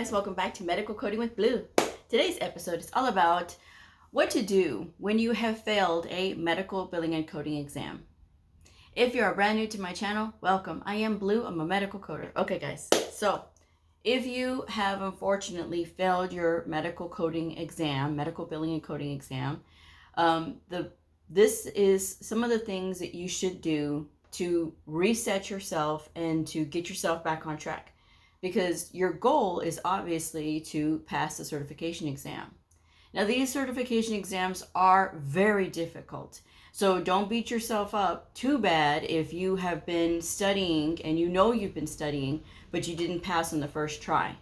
Guys, welcome back to Medical Coding with Blue. Today's episode is all about what to do when you have failed a medical billing and coding exam. If you're brand new to my channel, welcome. I am Blue. I'm a medical coder. Okay, guys. So if you have unfortunately failed your medical coding exam, medical billing and coding exam, this is some of the things that you should do to reset yourself and to get yourself back on track. Because your goal is obviously to pass the certification exam. Now, these certification exams are very difficult. So don't beat yourself up too bad if you have been studying and you know you've been studying, but you didn't pass on the first try.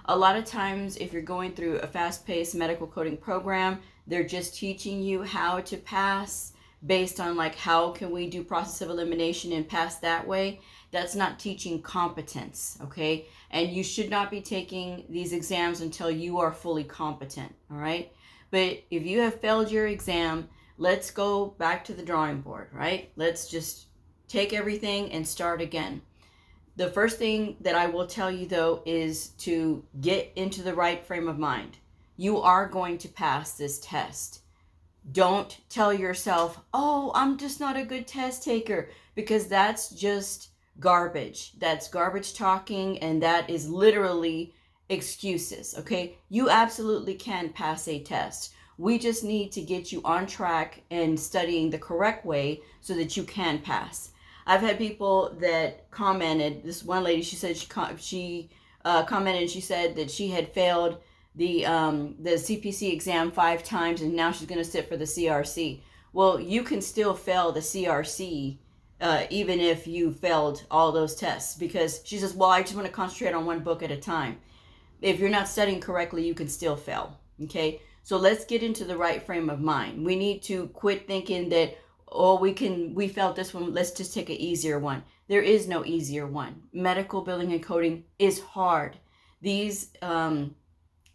A lot of times, if you're going through a fast-paced medical coding program, they're just teaching you how to pass based on like, how can we do process of elimination and pass that way? That's not teaching competence, okay? And you should not be taking these exams until you are fully competent, all right? But if you have failed your exam, let's go back to the drawing board, right? Let's just take everything and start again. The first thing that I will tell you, though, is to get into the right frame of mind. You are going to pass this test. Don't tell yourself, oh, I'm just not a good test taker, because that's just garbage. That's garbage talking, and that is literally excuses, okay? You absolutely can pass a test. We just need to get you on track and studying the correct way so that you can pass. I've had people that commented, this one lady, she said she commented and she said that she had failed the CPC exam 5 times and now she's going to sit for the CRC. Well, you can still fail the CRC even if you failed all those tests, because she says, well, I just want to concentrate on one book at a time. If you're not studying correctly, you can still fail, okay? So let's get into the right frame of mind. We need to quit thinking that, oh, we failed this one, let's just take an easier one. There is no easier one. Medical billing and coding is hard. These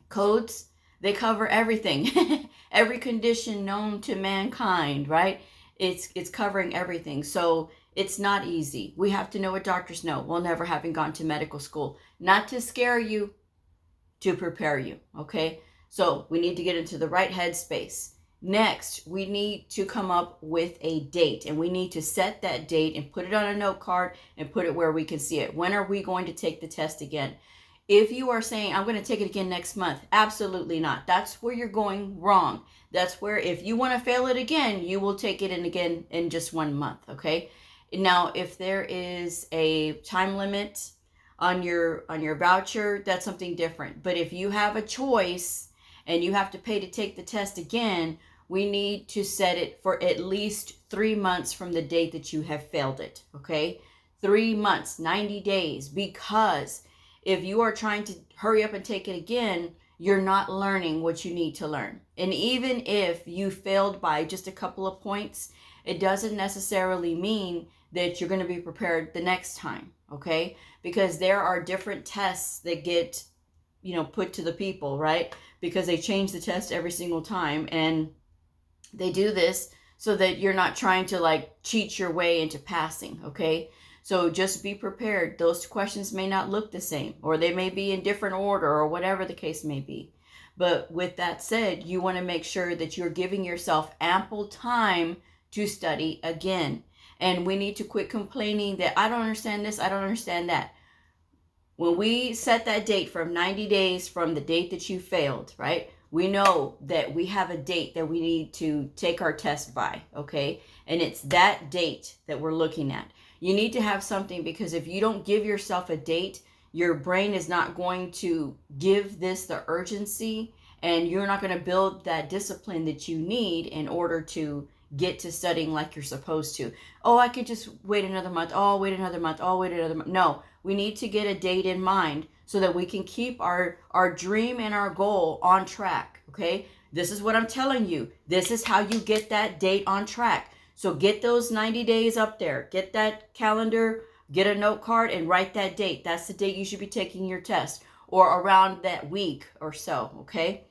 codes, they cover everything. Every condition known to mankind, right? It's covering everything. So it's not easy. We have to know what doctors know, while never having gone to medical school. Not to scare you, to prepare you, okay? So we need to get into the right headspace. Next, we need to come up with a date, and we need to set that date and put it on a note card and put it where we can see it. When are we going to take the test again? If you are saying, I'm going to take it again next month, absolutely not. That's where you're going wrong. That's where, if you want to fail it again, you will take it in again in just 1 month, okay? Now, if there is a time limit on your voucher, that's something different. But if you have a choice and you have to pay to take the test again, we need to set it for at least 3 months from the date that you have failed it, okay? 3 months, 90 days, because if you are trying to hurry up and take it again, you're not learning what you need to learn. And even if you failed by just a couple of points, it doesn't necessarily mean that you're going to be prepared the next time, okay? Because there are different tests that get, put to the people, right? Because they change the test every single time, and they do this so that you're not trying to like cheat your way into passing, okay? So just be prepared. Those questions may not look the same, or they may be in different order, or whatever the case may be. But with that said, you want to make sure that you're giving yourself ample time to study again. And we need to quit complaining that I don't understand this, I don't understand that. When we set that date from 90 days from the date that you failed, right? We know that we have a date that we need to take our test by, okay? And it's that date that we're looking at. You need to have something, because if you don't give yourself a date, your brain is not going to give this the urgency, and you're not going to build that discipline that you need in order to get to studying like you're supposed to. Oh, I could just wait another month. Oh, I'll wait another month. Oh, I'll wait another month. No, we need to get a date in mind so that we can keep our dream and our goal on track, okay? This is what I'm telling you. This is how you get that date on track. So get those 90 days up there. Get that calendar, get a note card, and write that date. That's the date you should be taking your test, or around that week or so, okay?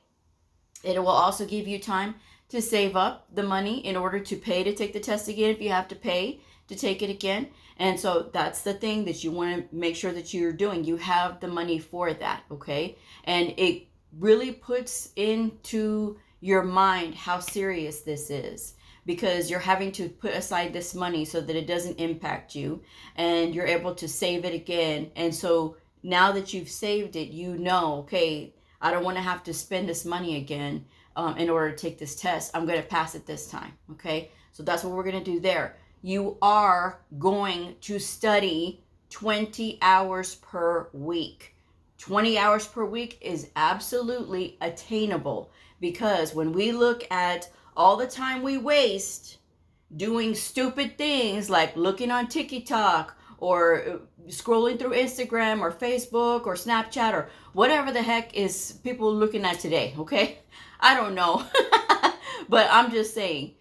It will also give you time to save up the money in order to pay to take the test again if you have to pay. to take it again. And so that's the thing that you want to make sure that you're doing. You have the money for that, okay? And it really puts into your mind how serious this is, because you're having to put aside this money so that it doesn't impact you, and you're able to save it again. And so now that you've saved it, you know, okay, I don't want to have to spend this money again in order to take this test. I'm going to pass it this time, okay? So that's what we're going to do there. You are going to study 20 hours per week. 20 hours per week is absolutely attainable, because when we look at all the time we waste doing stupid things like looking on TikTok or scrolling through Instagram or Facebook or Snapchat or whatever the heck is people looking at today, okay? I don't know. But I'm just saying,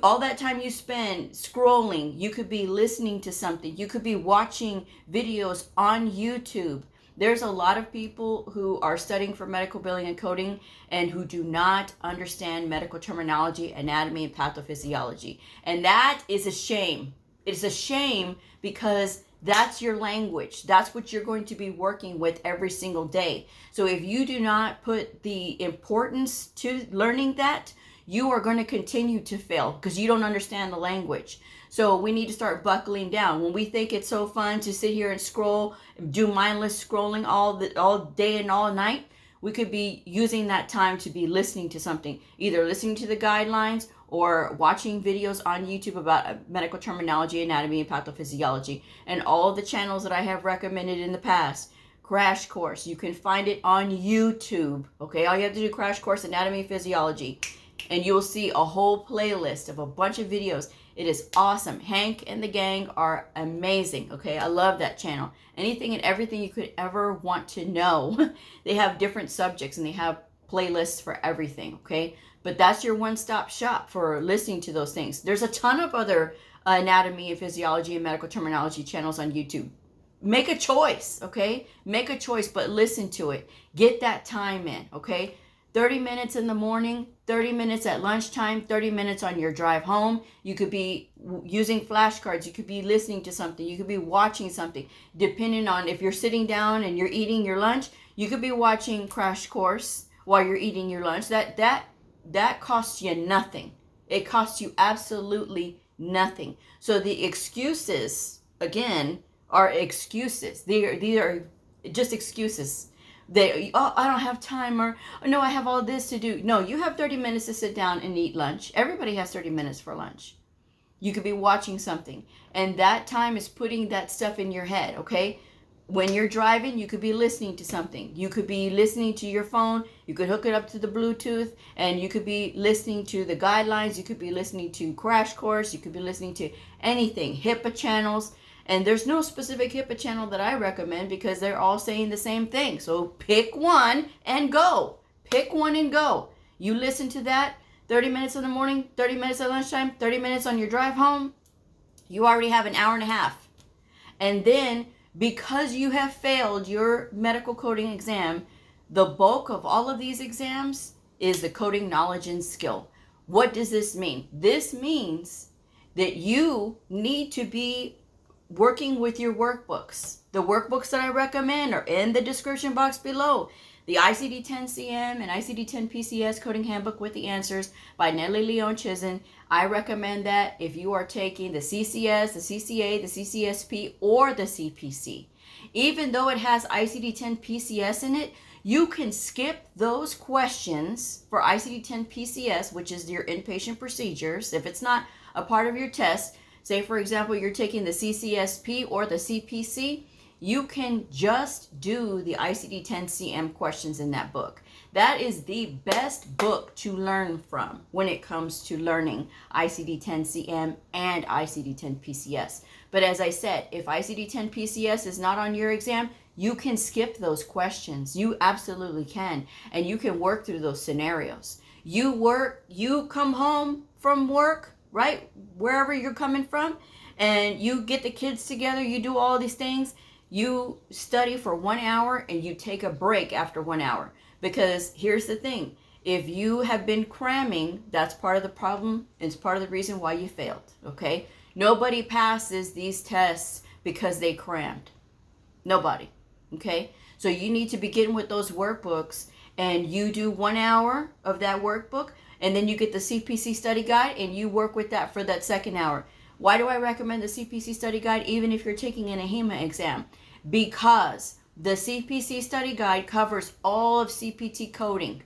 all that time you spend scrolling, you could be listening to something, you could be watching videos on YouTube. There's a lot of people who are studying for medical billing and coding and who do not understand medical terminology, anatomy, and pathophysiology. And that is a shame. It's a shame, because that's your language. That's what you're going to be working with every single day. So if you do not put the importance to learning that, you are going to continue to fail because you don't understand the language. So we need to start buckling down. When we think it's so fun to sit here and scroll, do mindless scrolling all day and all night, we could be using that time to be listening to something, either listening to the guidelines or watching videos on YouTube about medical terminology, anatomy, and pathophysiology. And all the channels that I have recommended in the past. Crash Course, you can find it on YouTube. Okay, all you have to do, Crash Course Anatomy and Physiology, and you will see a whole playlist of a bunch of videos. It is awesome. Hank and the gang are amazing. Okay, I love that channel. Anything and everything you could ever want to know. They have different subjects and they have playlists for everything. Okay, but that's your one-stop shop for listening to those things. There's a ton of other anatomy and physiology and medical terminology channels on YouTube. Make a choice, okay? Make a choice, but listen to it. Get that time in, okay? 30 minutes in the morning, 30 minutes at lunchtime, 30 minutes on your drive home. You could be using flashcards. You could be listening to something. You could be watching something. Depending on if you're sitting down and you're eating your lunch, you could be watching Crash Course while you're eating your lunch. That costs you nothing. It costs you absolutely nothing. So the excuses, again, are excuses. These are just excuses. I don't have time, or no, I have all this to do. No, you have 30 minutes to sit down and eat lunch. Everybody has 30 minutes for lunch. You could be watching something, and that time is putting that stuff in your head, okay? When you're driving, you could be listening to something. You could be listening to your phone. You could hook it up to the Bluetooth, and you could be listening to the guidelines. You could be listening to Crash Course. You could be listening to anything, HIPAA channels. And there's no specific HIPAA channel that I recommend because they're all saying the same thing. So pick one and go. Pick one and go. You listen to that 30 minutes in the morning, 30 minutes at lunchtime, 30 minutes on your drive home. You already have an hour and a half. And then because you have failed your medical coding exam, the bulk of all of these exams is the coding knowledge and skill. What does this mean? This means that you need to be working with your workbooks. The workbooks that I recommend are in the description box below. The ICD-10-CM and ICD-10-PCS Coding Handbook with the Answers by Nellie Leon Chizen. I recommend that if you are taking the CCS, the CCA, the CCSP, or the CPC. Even though it has ICD-10-PCS in it, you can skip those questions for ICD-10-PCS, which is your inpatient procedures. If it's not a part of your test, say, for example, you're taking the CCSP or the CPC, you can just do the ICD-10-CM questions in that book. That is the best book to learn from when it comes to learning ICD-10-CM and ICD-10-PCS. But as I said, if ICD-10-PCS is not on your exam, you can skip those questions. You absolutely can. And you can work through those scenarios. You come home from work, right? Wherever you're coming from, and you get the kids together, you do all these things, you study for 1 hour and you take a break after 1 hour. Because here's the thing, if you have been cramming, that's part of the problem. It's part of the reason why you failed, okay? Nobody passes these tests because they crammed. Nobody. Okay? So you need to begin with those workbooks, and you do 1 hour of that workbook, and then you get the CPC study guide and you work with that for that second hour. Why do I recommend the CPC study guide even if you're taking an AHEMA exam? Because the CPC study guide covers all of CPT coding.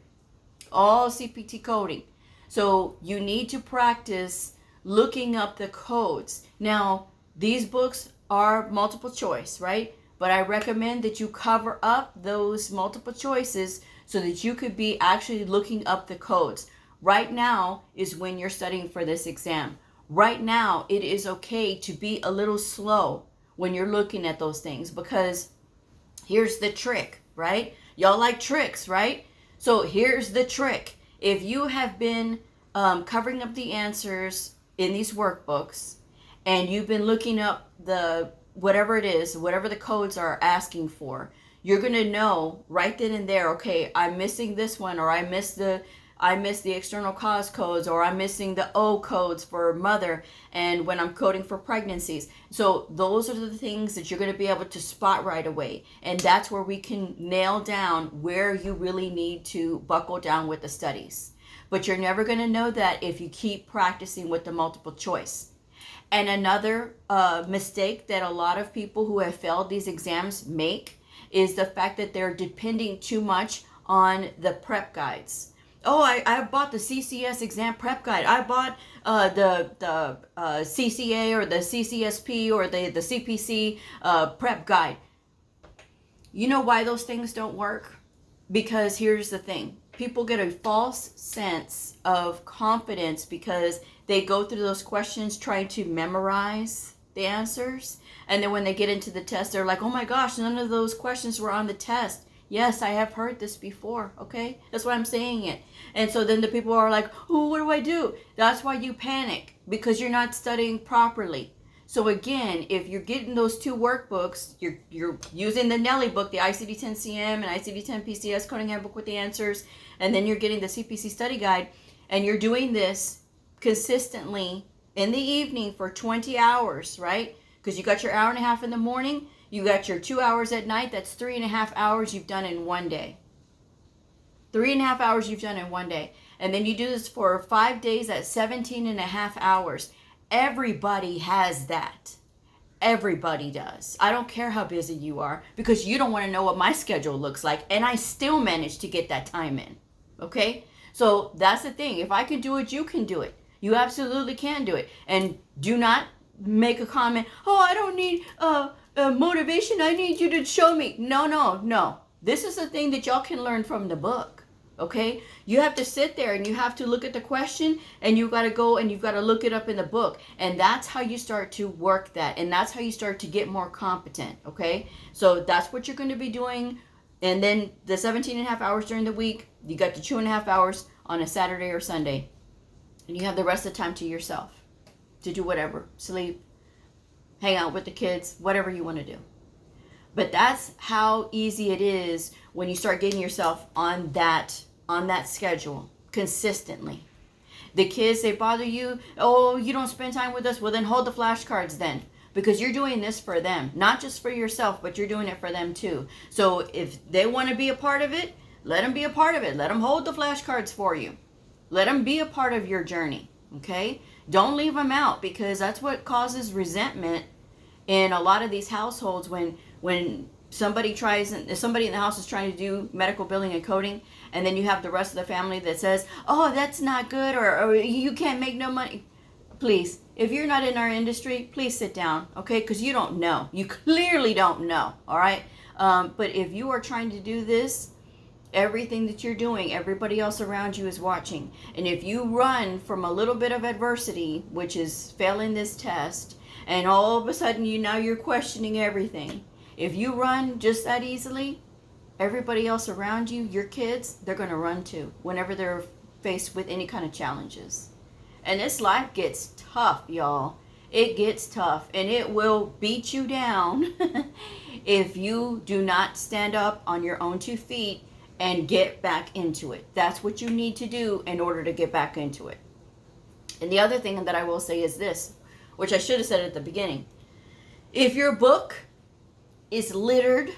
All CPT coding. So you need to practice looking up the codes. Now, these books are multiple choice, right? But I recommend that you cover up those multiple choices so that you could be actually looking up the codes. Right now is when you're studying for this exam. Right now, it is okay to be a little slow when you're looking at those things, because here's the trick, right? Y'all like tricks, right? So here's the trick. If you have been covering up the answers in these workbooks, and you've been looking up the whatever it is, whatever the codes are asking for, you're going to know right then and there, okay, I'm missing this one, or I missed the external cause codes, or I'm missing the O codes for mother, and when I'm coding for pregnancies. So those are the things that you're going to be able to spot right away. And that's where we can nail down where you really need to buckle down with the studies. But you're never going to know that if you keep practicing with the multiple choice. And another mistake that a lot of people who have failed these exams make is the fact that they're depending too much on the prep guides. Oh, I bought the CCS exam prep guide. I bought the CCA or the CCSP or the CPC prep guide. You know why those things don't work? Because here's the thing. People get a false sense of confidence because they go through those questions trying to memorize the answers. And then when they get into the test, they're like, oh my gosh, none of those questions were on the test. Yes, I have heard this before, okay? That's why I'm saying it. And so then the people are like, oh, what do I do? That's why you panic, because you're not studying properly. So again, if you're getting those two workbooks, you're using the Nelly book, the ICD-10-CM and ICD-10-PCS coding handbook with the answers, and then you're getting the CPC study guide, and you're doing this consistently in the evening for 20 hours, right? Because you got your hour and a half in the morning, you got your 2 hours at night, that's 3.5 hours you've done in one day. 3.5 hours you've done in one day. And then you do this for 5 days at 17.5 hours. Everybody has that. Everybody does. I don't care how busy you are, because you don't want to know what my schedule looks like, and I still manage to get that time in. Okay? So that's the thing. If I can do it, you can do it. You absolutely can do it. And do not make a comment, oh, I don't need motivation. I need you to show me. No. This is the thing that y'all can learn from the book. Okay, you have to sit there and you have to look at the question, and you got to go and you've got to look it up in the book, and that's how you start to work that, and that's how you start to get more competent. Okay, so that's what you're going to be doing. And then the 17.5 hours during the week, you got the 2.5 hours on a Saturday or Sunday, and you have the rest of the time to yourself to do whatever, sleep, hang out with the kids, whatever you want to do. But that's how easy it is when you start getting yourself on that schedule consistently. The kids, they bother you. Oh, you don't spend time with us. Well, then hold the flashcards then, because you're doing this for them, not just for yourself, but you're doing it for them too. So if they want to be a part of it, let them be a part of it. Let them hold the flashcards for you. Let them be a part of your journey. Okay? Don't leave them out, because that's what causes resentment in a lot of these households when somebody in the house is trying to do medical billing and coding, and then you have the rest of the family that says, oh, that's not good, or you can't make no money. Please, if you're not in our industry, please sit down, okay? Because you don't know. You clearly don't know, all right? But if you are trying to do this, everything that you're doing, everybody else around you is watching. And if you run from a little bit of adversity, which is failing this test, and all of a sudden you're questioning everything. If you run just that easily, everybody else around you, your kids, they're going to run too whenever they're faced with any kind of challenges. And this life gets tough, y'all. It gets tough, and it will beat you down if you do not stand up on your own 2 feet and get back into it. That's what you need to do in order to get back into it. And the other thing that I will say is this. which I should have said at the beginning. If your book is littered,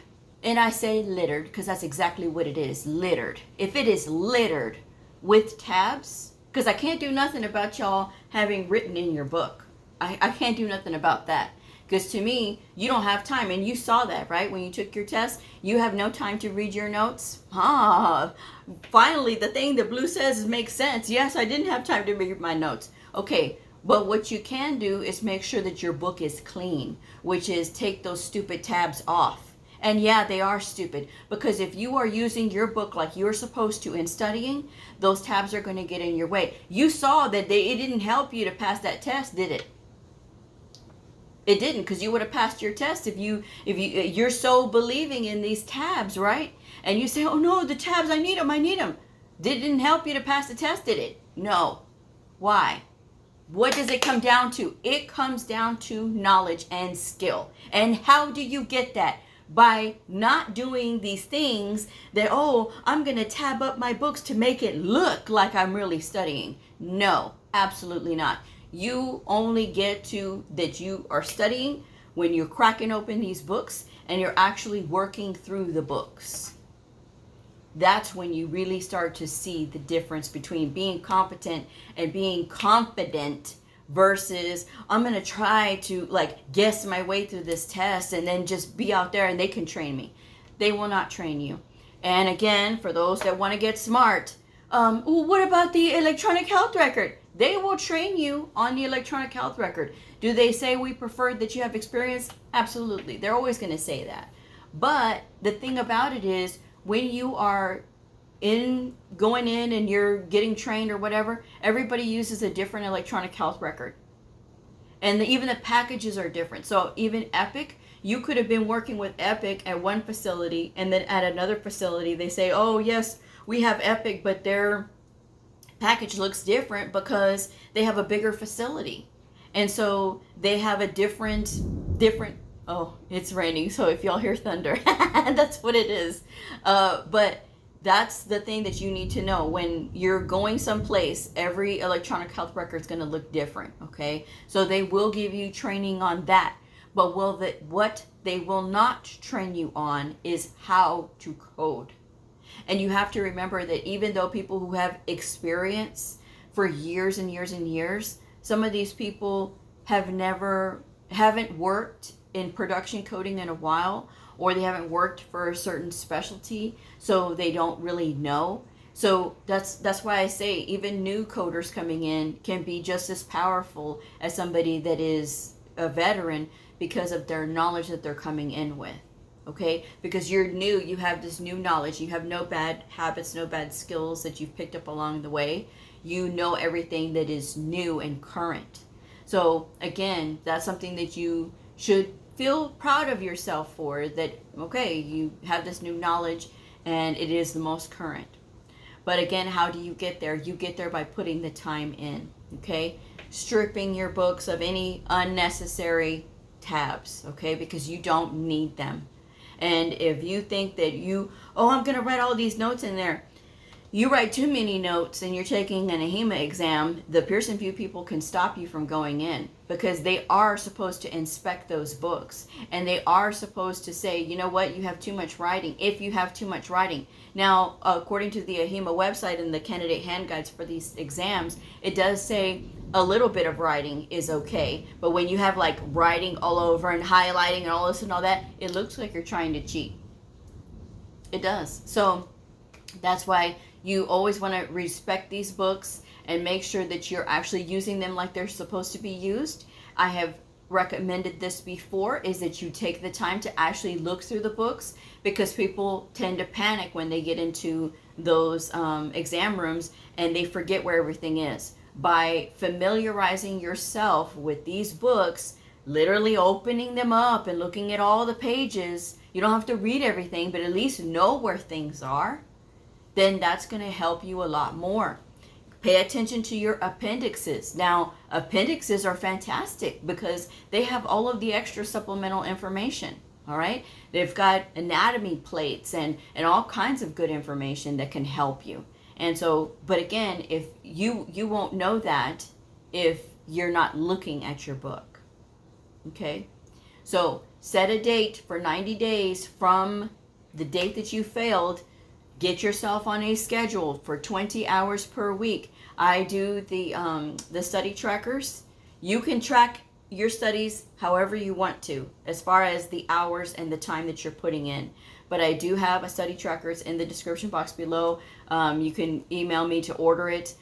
and I say littered because that's exactly what it is, littered. If it is littered with tabs, because I can't do nothing about y'all having written in your book. I can't do nothing about that. Because to me, you don't have time. And you saw that, right? When you took your test, you have no time to read your notes. Finally, the thing that Blue says makes sense. Yes, I didn't have time to read my notes. Okay, but what you can do is make sure that your book is clean, which is take those stupid tabs off. And yeah, they are stupid, because if you are using your book like you're supposed to in studying, those tabs are going to get in your way. You saw that it didn't help you to pass that test, did it? It didn't, because you would have passed your test if you're so believing in these tabs, right? And you say, oh no, the tabs, I need them. Didn't help you to pass the test, did it? No. Why? What does it come down to? It comes down to knowledge and skill. And how do you get that? By not doing these things that, oh, I'm going to tab up my books to make it look like I'm really studying. No, absolutely not. You only get to that you are studying when you're cracking open these books and you're actually working through the books. That's when you really start to see the difference between being competent and being confident versus I'm going to try to guess my way through this test and then just be out there and they can train me. They will not train you. And again, for those that want to get smart, what about the electronic health record? They will train you on the electronic health record. Do they say we prefer that you have experience? Absolutely. They're always going to say that. But the thing about it is, when you are going in and you're getting trained or whatever, everybody uses a different electronic health record. And even the packages are different. So even Epic, you could have been working with Epic at one facility, and then at another facility they say, oh yes, we have Epic, but their package looks different because they have a bigger facility. And so they have a different, oh, it's raining, so if y'all hear thunder, that's what it is. But that's the thing that you need to know. When you're going someplace, every electronic health record is going to look different, okay? So they will give you training on that. But what they will not train you on is how to code. And you have to remember that even though people who have experience for years and years and years, some of these people haven't worked in production coding in a while, or they haven't worked for a certain specialty, so they don't really know. So that's why I say even new coders coming in can be just as powerful as somebody that is a veteran because of their knowledge that they're coming in with. Okay, because you're new, you have this new knowledge, you have no bad habits, no bad skills that you've picked up along the way. You know everything that is new and current. So again, that's something that you should feel proud of yourself for, that okay, you have this new knowledge and it is the most current. But again, how do you get there? You get there by putting the time in, okay? Stripping your books of any unnecessary tabs, okay? Because you don't need them. And if you think that I'm going to write all these notes in there, you write too many notes and you're taking an AHIMA exam, the Pearson VUE people can stop you from going in, because they are supposed to inspect those books. And they are supposed to say, you know what, you have too much writing, if you have too much writing. Now, according to the AHIMA website and the candidate hand guides for these exams, it does say a little bit of writing is okay. But when you have writing all over and highlighting and all this and all that, it looks like you're trying to cheat. It does. So that's why you always want to respect these books and make sure that you're actually using them like they're supposed to be used. I have recommended this before, is that you take the time to actually look through the books, because people tend to panic when they get into those exam rooms and they forget where everything is. By familiarizing yourself with these books, literally opening them up and looking at all the pages, you don't have to read everything, but at least know where things are, then that's going to help you a lot more. Pay attention to your appendixes. Now, appendixes are fantastic because they have all of the extra supplemental information, all right? They've got anatomy plates and all kinds of good information that can help you. And so, but again, if you won't know that if you're not looking at your book. Okay? So set a date for 90 days from the date that you failed. Get yourself on a schedule for 20 hours per week. I do the study trackers. You can track your studies however you want to, as far as the hours and the time that you're putting in. But I do have a study tracker. It's in the description box below. You can email me to order it.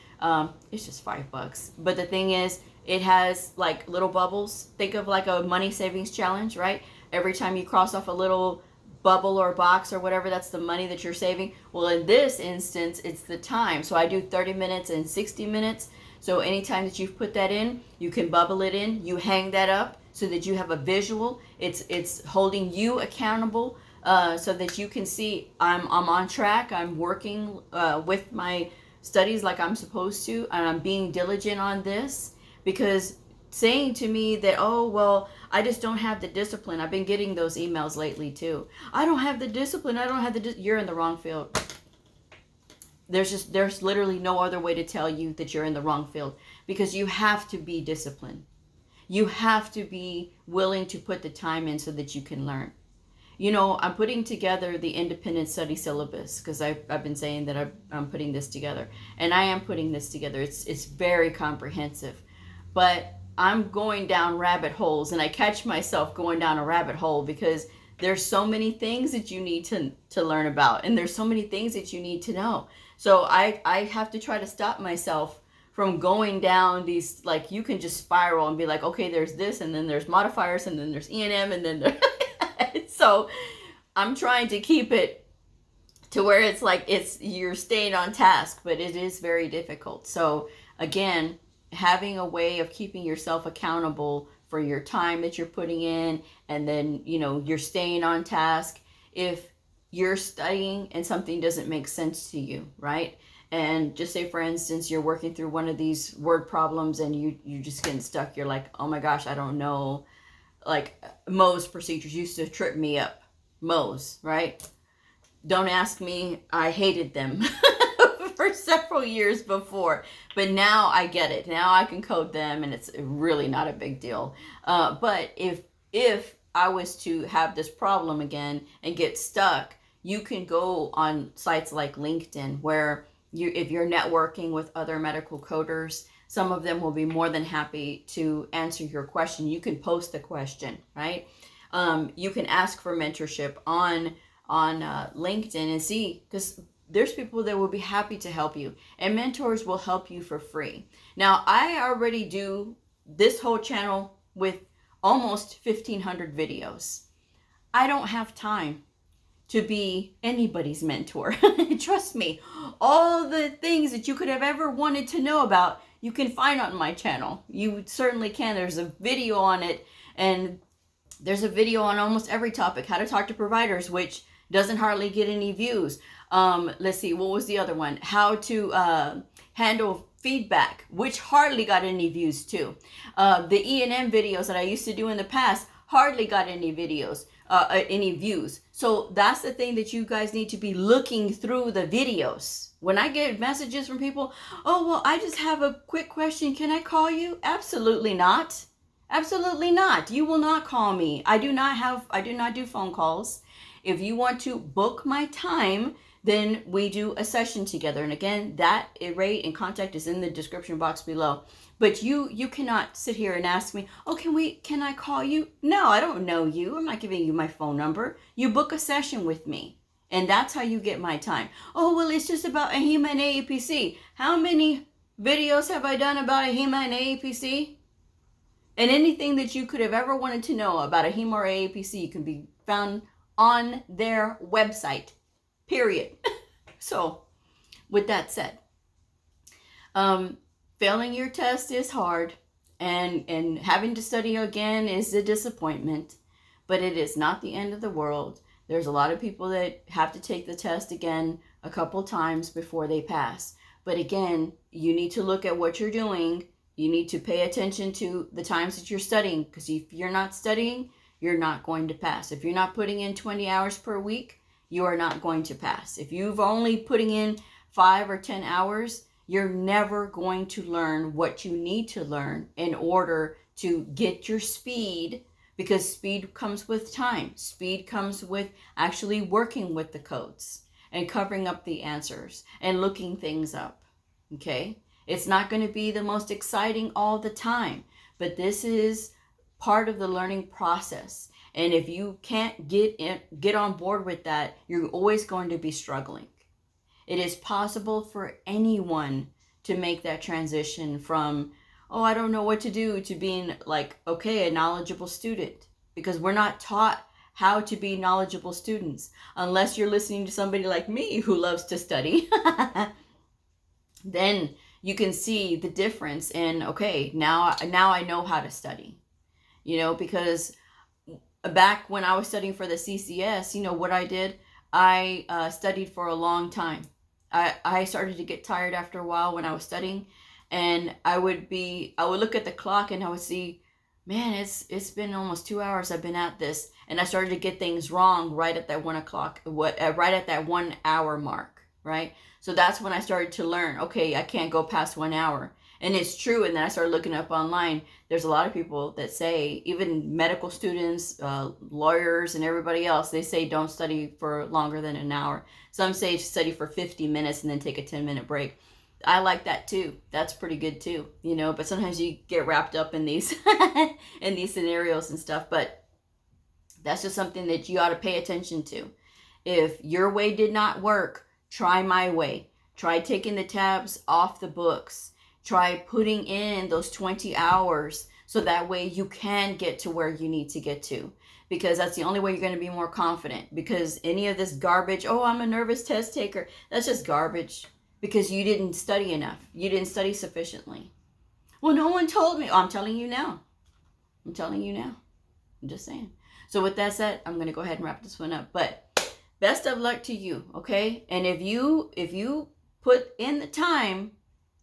It's just $5. But the thing is, it has like little bubbles. Think of like a money savings challenge, right? Every time you cross off a little bubble or box or whatever, that's the money that you're saving. Well, in this instance, it's the time. So I do 30 minutes and 60 minutes. So anytime that you've put that in, you can bubble it in. You hang that up so that you have a visual. It's holding you accountable, so that you can see I'm on track. I'm working with my studies like I'm supposed to, and I'm being diligent on this. Because saying to me that, oh, well, I just don't have the discipline. I've been getting those emails lately too. I don't have the discipline. I don't have the you're in the wrong field. There's literally no other way to tell you that you're in the wrong field, because you have to be disciplined. You have to be willing to put the time in so that you can learn. You know, I'm putting together the independent study syllabus, because I've been saying that I'm putting this together, and I am putting this together. It's very comprehensive, but I'm going down rabbit holes, and I catch myself going down a rabbit hole because there's so many things that you need to learn about, and there's so many things that you need to know. So I have to try to stop myself from going down these, like, you can just spiral and be like, okay, there's this, and then there's modifiers, and then there's E&M, and then there so I'm trying to keep it to where it's like you're staying on task, but it is very difficult. So again, having a way of keeping yourself accountable for your time that you're putting in, and then, you know, you're staying on task. If you're studying and something doesn't make sense to you, right? And just say, for instance, you're working through one of these word problems and you just getting stuck. You're like, oh my gosh, I don't know. Like Mohs procedures used to trip me up. Mohs, right? Don't ask me. I hated them for several years before, but now I get it. Now I can code them, and it's really not a big deal. But if I was to have this problem again and get stuck, you can go on sites like LinkedIn, where if you're networking with other medical coders, some of them will be more than happy to answer your question. You can post a question, right? You can ask for mentorship on LinkedIn and see, because there's people that will be happy to help you, and mentors will help you for free. Now, I already do this whole channel with almost 1,500 videos. I don't have time to be anybody's mentor. Trust me, all the things that you could have ever wanted to know about, you can find on my channel. You certainly can. There's a video on it, and there's a video on almost every topic. How to talk to providers, which doesn't hardly get any views. Let's see, what was the other one? How to handle feedback, which hardly got any views too. The E&M videos that I used to do in the past hardly got any videos, any views. So that's the thing that you guys need to be looking through the videos. When I get messages from people, oh, well, I just have a quick question. Can I call you? Absolutely not. Absolutely not. You will not call me. I do not do phone calls. If you want to book my time, then we do a session together. And again, that rate and contact is in the description box below. But you cannot sit here and ask me, oh, can I call you? No, I don't know you. I'm not giving you my phone number. You book a session with me, and that's how you get my time. Oh, well, it's just about AHIMA and AAPC. How many videos have I done about AHIMA and AAPC? And anything that you could have ever wanted to know about AHIMA or AAPC can be found on their website, period. So with that said, failing your test is hard, and having to study again is a disappointment, but it is not the end of the world. There's a lot of people that have to take the test again a couple times before they pass. But again, you need to look at what you're doing. You need to pay attention to the times that you're studying, because if you're not studying, you're not going to pass. If you're not putting in 20 hours per week, you are not going to pass. If you've only putting in 5 or 10 hours, you're never going to learn what you need to learn in order to get your speed, because speed comes with time. Speed comes with actually working with the codes and covering up the answers and looking things up. Okay? It's not going to be the most exciting all the time, but this is part of the learning process. And if you can't get on board with that, you're always going to be struggling. It is possible for anyone to make that transition from, oh, I don't know what to do, to being like, okay, a knowledgeable student. Because we're not taught how to be knowledgeable students unless you're listening to somebody like me who loves to study. Then you can see the difference in, okay, now I know how to study. You know, because back when I was studying for the CCS, you know what I did? I studied for a long time. I started to get tired after a while when I was studying, and I would look at the clock and I would see, man, it's been almost 2 hours I've been at this, and I started to get things wrong right at that 1 o'clock, right at that 1 hour mark, right? So that's when I started to learn, okay, I can't go past 1 hour. And it's true. And then I started looking up online. There's a lot of people that say, even medical students, lawyers, and everybody else, they say don't study for longer than an hour. Some say study for 50 minutes and then take a 10-minute break. I like that too. That's pretty good too, you know, but sometimes you get wrapped up in these in these scenarios and stuff. But that's just something that you ought to pay attention to. If your way did not work, try my way. Try taking the tabs off the books. Try putting in those 20 hours so that way you can get to where you need to get to, because that's the only way you're going to be more confident. Because any of this garbage, oh, I'm a nervous test taker, that's just garbage, because you didn't study enough. You didn't study sufficiently. Well, no one told me. Oh, I'm telling you now. I'm telling you now. I'm just saying. So with that said, I'm going to go ahead and wrap this one up. But best of luck to you, okay? And if you put in the time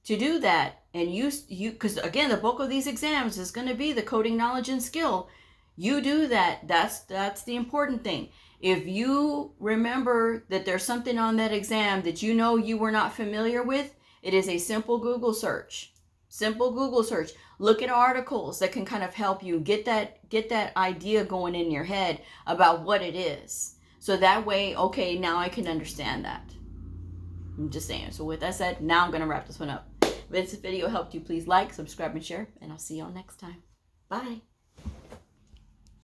to do that, and you because again, the bulk of these exams is going to be the coding knowledge and skill. You do that. That's the important thing. If you remember that there's something on that exam that you know you were not familiar with, it is a simple Google search. Simple Google search. Look at articles that can kind of help you get that idea going in your head about what it is. So that way, okay, now I can understand that. I'm just saying. So with that said, now I'm going to wrap this one up. If this video helped you, please like, subscribe, and share, and I'll see y'all next time. Bye.